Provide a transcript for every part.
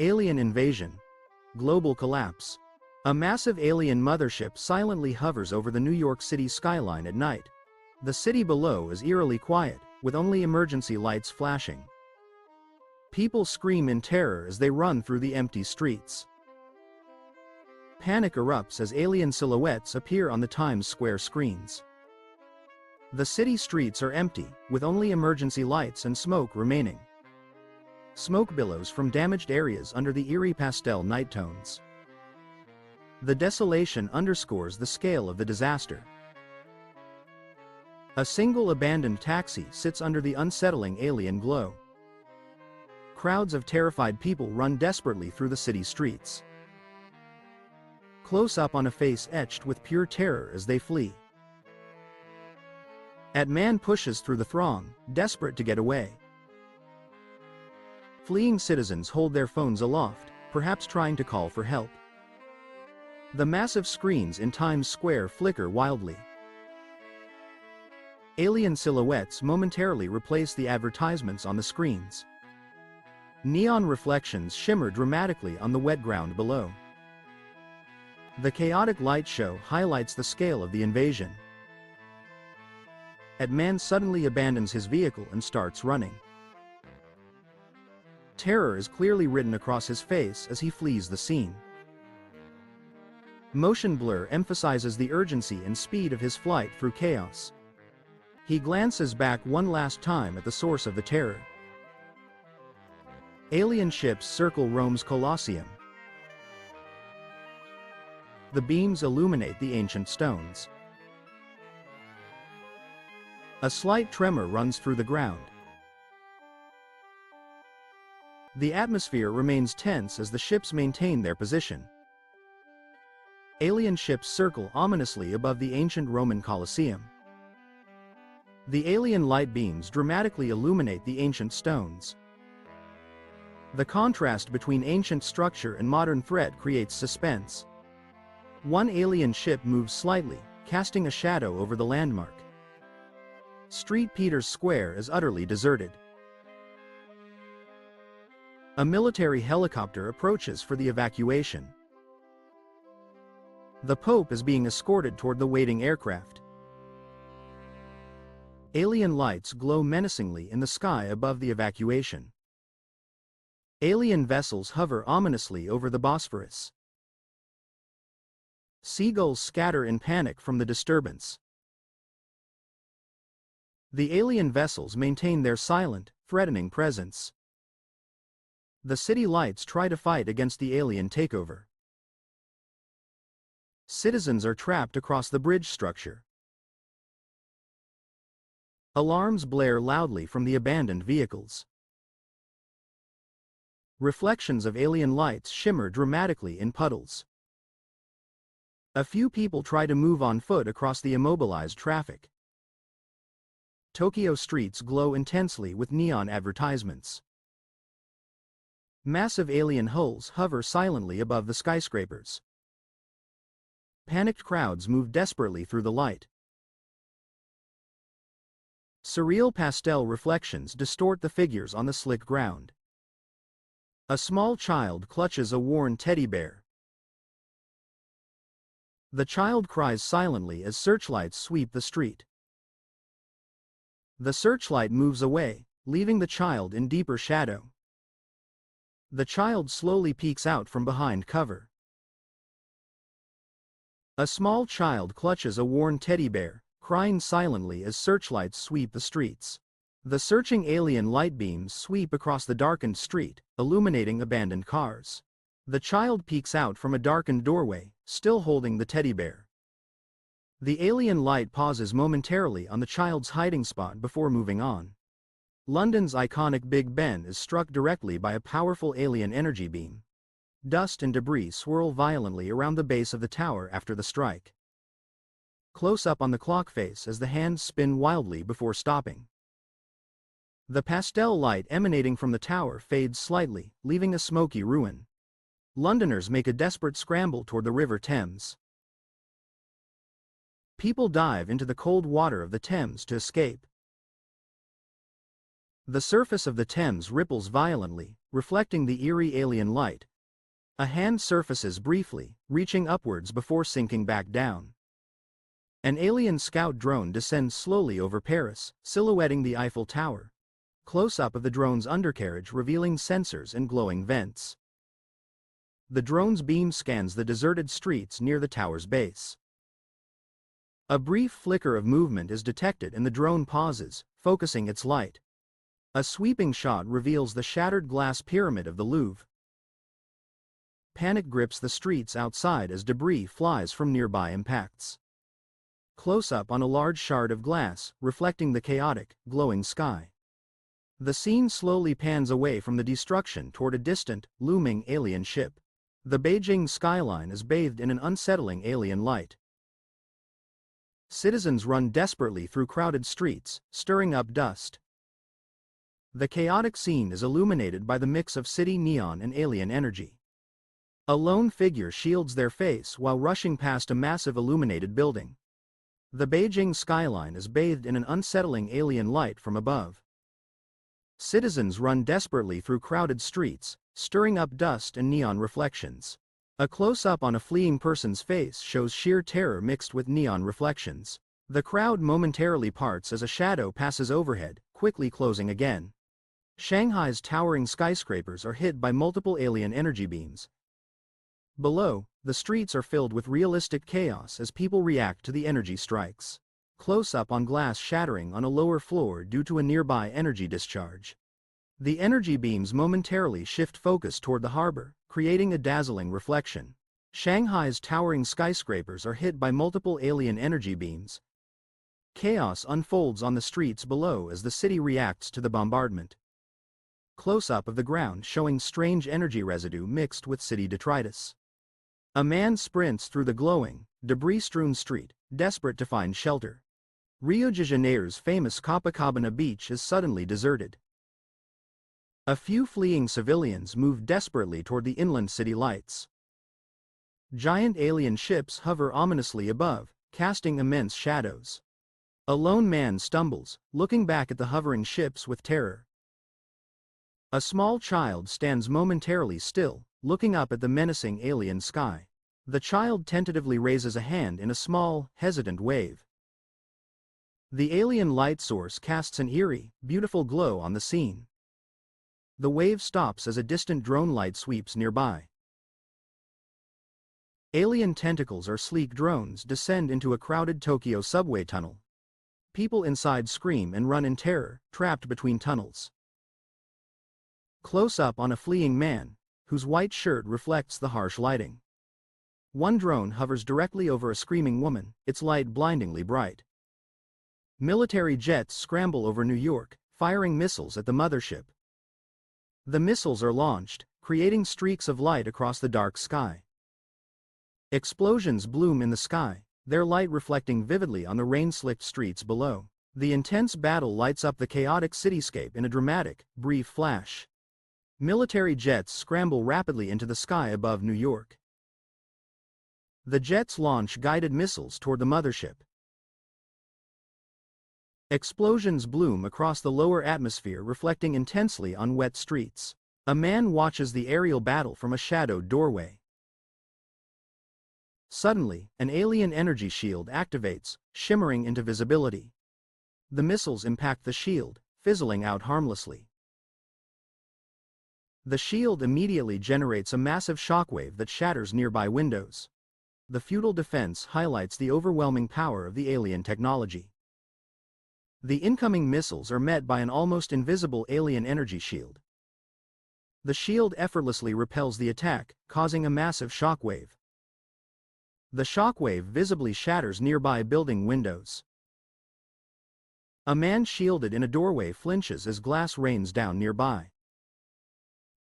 Alien invasion. Global collapse. A massive alien mothership silently hovers over the New York City skyline at night. The city below is eerily quiet, with only emergency lights flashing. People scream in terror as they run through the empty streets. Panic erupts as alien silhouettes appear on the Times Square screens. The city streets are empty, with only emergency lights and smoke remaining. Smoke billows from damaged areas under the eerie pastel night tones. The desolation underscores the scale of the disaster. A single abandoned taxi sits under the unsettling alien glow. Crowds of terrified people run desperately through the city streets. Close up on a face etched with pure terror as they flee. A man pushes through the throng, desperate to get away. Fleeing citizens hold their phones aloft, perhaps trying to call for help. The massive screens in Times Square flicker wildly. Alien silhouettes momentarily replace the advertisements on the screens. Neon reflections shimmer dramatically on the wet ground below. The chaotic light show highlights the scale of the invasion. A man suddenly abandons his vehicle and starts running. Terror is clearly written across his face as he flees the scene. Motion blur emphasizes the urgency and speed of his flight through chaos. He glances back one last time at the source of the terror. Alien ships circle Rome's Colosseum. The beams illuminate the ancient stones. A slight tremor runs through the ground. The atmosphere remains tense as the ships maintain their position. Alien ships circle ominously above the ancient Roman Colosseum. The alien light beams dramatically illuminate the ancient stones. The contrast between ancient structure and modern threat creates suspense. One alien ship moves slightly, casting a shadow over the landmark. St. Peter's Square is utterly deserted. A military helicopter approaches for the evacuation. The Pope is being escorted toward the waiting aircraft. Alien lights glow menacingly in the sky above the evacuation. Alien vessels hover ominously over the Bosphorus. Seagulls scatter in panic from the disturbance. The alien vessels maintain their silent, threatening presence. The city lights try to fight against the alien takeover. Citizens are trapped across the bridge structure. Alarms blare loudly from the abandoned vehicles. Reflections of alien lights shimmer dramatically in puddles. A few people try to move on foot across the immobilized traffic. Tokyo streets glow intensely with neon advertisements. Massive alien hulls hover silently above the skyscrapers. Panicked crowds move desperately through the light. Surreal pastel reflections distort the figures on the slick ground. A small child clutches a worn teddy bear. The child cries silently as searchlights sweep the street. The searchlight moves away, leaving the child in deeper shadow. The child slowly peeks out from behind cover. A small child clutches a worn teddy bear, crying silently as searchlights sweep the streets. The searching alien light beams sweep across the darkened street, illuminating abandoned cars. The child peeks out from a darkened doorway, still holding the teddy bear. The alien light pauses momentarily on the child's hiding spot before moving on. London's iconic Big Ben is struck directly by a powerful alien energy beam. Dust and debris swirl violently around the base of the tower after the strike. Close up on the clock face as the hands spin wildly before stopping. The pastel light emanating from the tower fades slightly, leaving a smoky ruin. Londoners make a desperate scramble toward the River Thames. People dive into the cold water of the Thames to escape. The surface of the Thames ripples violently, reflecting the eerie alien light. A hand surfaces briefly, reaching upwards before sinking back down. An alien scout drone descends slowly over Paris, silhouetting the Eiffel Tower. Close-up of the drone's undercarriage revealing sensors and glowing vents. The drone's beam scans the deserted streets near the tower's base. A brief flicker of movement is detected and the drone pauses, focusing its light. A sweeping shot reveals the shattered glass pyramid of the Louvre. Panic grips the streets outside as debris flies from nearby impacts. Close-up on a large shard of glass, reflecting the chaotic, glowing sky. The scene slowly pans away from the destruction toward a distant, looming alien ship. The Beijing skyline is bathed in an unsettling alien light. Citizens run desperately through crowded streets, stirring up dust. The chaotic scene is illuminated by the mix of city neon and alien energy. A lone figure shields their face while rushing past a massive illuminated building. The Beijing skyline is bathed in an unsettling alien light from above. Citizens run desperately through crowded streets, stirring up dust and neon reflections. A close-up on a fleeing person's face shows sheer terror mixed with neon reflections. The crowd momentarily parts as a shadow passes overhead, quickly closing again. Shanghai's towering skyscrapers are hit by multiple alien energy beams. Below, the streets are filled with realistic chaos as people react to the energy strikes. Close-up on glass shattering on a lower floor due to a nearby energy discharge. The energy beams momentarily shift focus toward the harbor, creating a dazzling reflection. Shanghai's towering skyscrapers are hit by multiple alien energy beams. Chaos unfolds on the streets below as the city reacts to the bombardment. Close-up of the ground showing strange energy residue mixed with city detritus. A man sprints through the glowing, debris-strewn street, desperate to find shelter. Rio de Janeiro's famous Copacabana beach is suddenly deserted. A few fleeing civilians move desperately toward the inland city lights. Giant alien ships hover ominously above, casting immense shadows. A lone man stumbles, looking back at the hovering ships with terror. A small child stands momentarily still, looking up at the menacing alien sky. The child tentatively raises a hand in a small, hesitant wave. The alien light source casts an eerie, beautiful glow on the scene. The wave stops as a distant drone light sweeps nearby. Alien tentacles or sleek drones descend into a crowded Tokyo subway tunnel. People inside scream and run in terror, trapped between tunnels. Close up on a fleeing man, whose white shirt reflects the harsh lighting. One drone hovers directly over a screaming woman, its light blindingly bright. Military jets scramble over New York, firing missiles at the mothership. The missiles are launched, creating streaks of light across the dark sky. Explosions bloom in the sky, their light reflecting vividly on the rain-slicked streets below. The intense battle lights up the chaotic cityscape in a dramatic, brief flash. Military jets scramble rapidly into the sky above New York. The jets launch guided missiles toward the mothership. Explosions bloom across the lower atmosphere, reflecting intensely on wet streets. A man watches the aerial battle from a shadowed doorway. Suddenly, an alien energy shield activates, shimmering into visibility. The missiles impact the shield, fizzling out harmlessly. The shield immediately generates a massive shockwave that shatters nearby windows. The futile defense highlights the overwhelming power of the alien technology. The incoming missiles are met by an almost invisible alien energy shield. The shield effortlessly repels the attack, causing a massive shockwave. The shockwave visibly shatters nearby building windows. A man shielded in a doorway flinches as glass rains down nearby.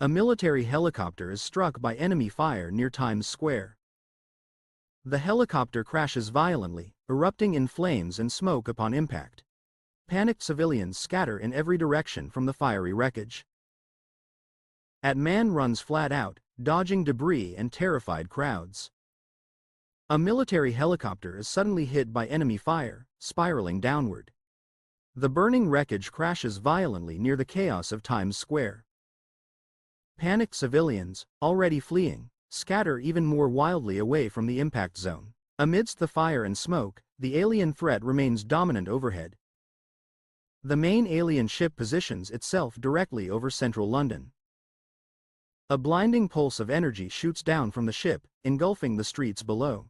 A military helicopter is struck by enemy fire near Times Square. The helicopter crashes violently, erupting in flames and smoke upon impact. Panicked civilians scatter in every direction from the fiery wreckage. A man runs flat out, dodging debris and terrified crowds. A military helicopter is suddenly hit by enemy fire, spiraling downward. The burning wreckage crashes violently near the chaos of Times Square. Panicked civilians, already fleeing, scatter even more wildly away from the impact zone. Amidst the fire and smoke, the alien threat remains dominant overhead. The main alien ship positions itself directly over central London. A blinding pulse of energy shoots down from the ship, engulfing the streets below.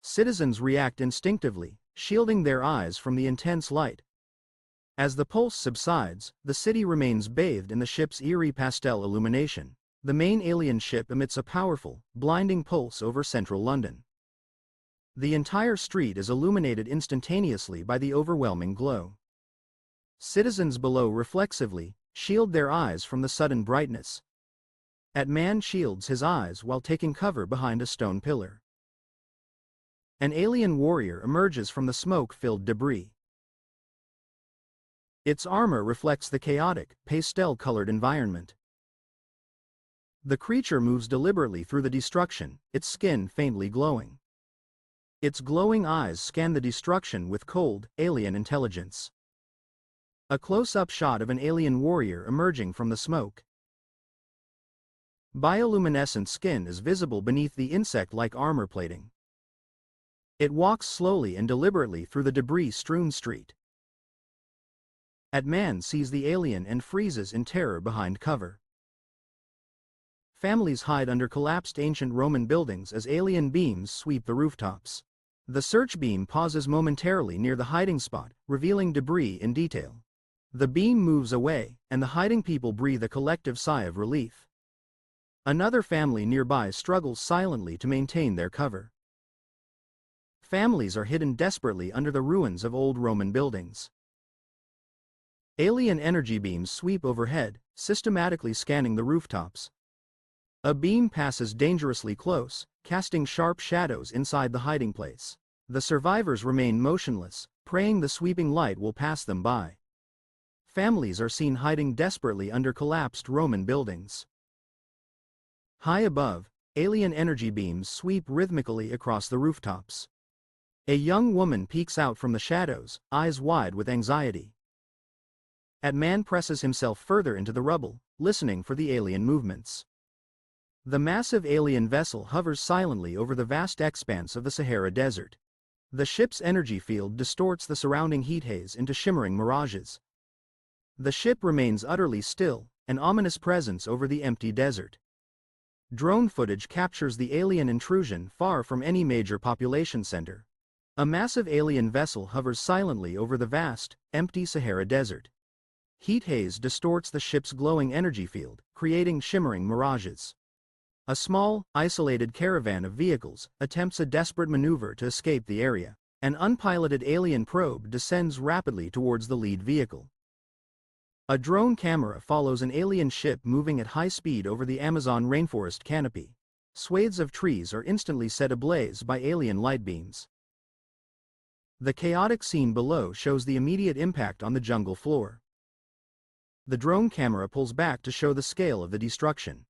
Citizens react instinctively, shielding their eyes from the intense light. As the pulse subsides, the city remains bathed in the ship's eerie pastel illumination. The main alien ship emits a powerful, blinding pulse over central London. The entire street is illuminated instantaneously by the overwhelming glow. Citizens below reflexively shield their eyes from the sudden brightness. A man shields his eyes while taking cover behind a stone pillar. An alien warrior emerges from the smoke-filled debris. Its armor reflects the chaotic, pastel-colored environment. The creature moves deliberately through the destruction, its skin faintly glowing. Its glowing eyes scan the destruction with cold, alien intelligence. A close-up shot of an alien warrior emerging from the smoke. Bioluminescent skin is visible beneath the insect-like armor plating. It walks slowly and deliberately through the debris-strewn street. A man sees the alien and freezes in terror behind cover. Families hide under collapsed ancient Roman buildings as alien beams sweep the rooftops. The search beam pauses momentarily near the hiding spot, revealing debris in detail. The beam moves away, and the hiding people breathe a collective sigh of relief. Another family nearby struggles silently to maintain their cover. Families are hidden desperately under the ruins of old Roman buildings. Alien energy beams sweep overhead, systematically scanning the rooftops. A beam passes dangerously close, casting sharp shadows inside the hiding place. The survivors remain motionless, praying the sweeping light will pass them by. Families are seen hiding desperately under collapsed Roman buildings. High above, alien energy beams sweep rhythmically across the rooftops. A young woman peeks out from the shadows, eyes wide with anxiety. A man presses himself further into the rubble, listening for the alien movements. The massive alien vessel hovers silently over the vast expanse of the Sahara Desert. The ship's energy field distorts the surrounding heat haze into shimmering mirages. The ship remains utterly still, an ominous presence over the empty desert. Drone footage captures the alien intrusion far from any major population center. A massive alien vessel hovers silently over the vast, empty Sahara Desert. Heat haze distorts the ship's glowing energy field, creating shimmering mirages. A small, isolated caravan of vehicles attempts a desperate maneuver to escape the area. An unpiloted alien probe descends rapidly towards the lead vehicle. A drone camera follows an alien ship moving at high speed over the Amazon rainforest canopy. Swathes of trees are instantly set ablaze by alien light beams. The chaotic scene below shows the immediate impact on the jungle floor. The drone camera pulls back to show the scale of the destruction.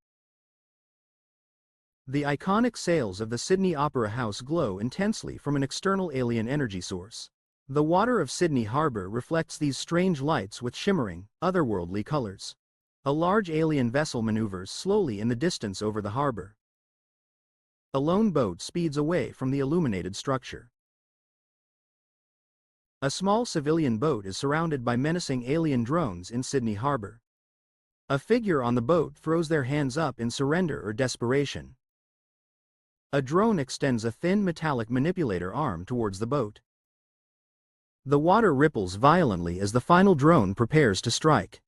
The iconic sails of the Sydney Opera House glow intensely from an external alien energy source. The water of Sydney Harbour reflects these strange lights with shimmering, otherworldly colors. A large alien vessel maneuvers slowly in the distance over the harbour. A lone boat speeds away from the illuminated structure. A small civilian boat is surrounded by menacing alien drones in Sydney Harbour. A figure on the boat throws their hands up in surrender or desperation. A drone extends a thin metallic manipulator arm towards the boat. The water ripples violently as the final drone prepares to strike.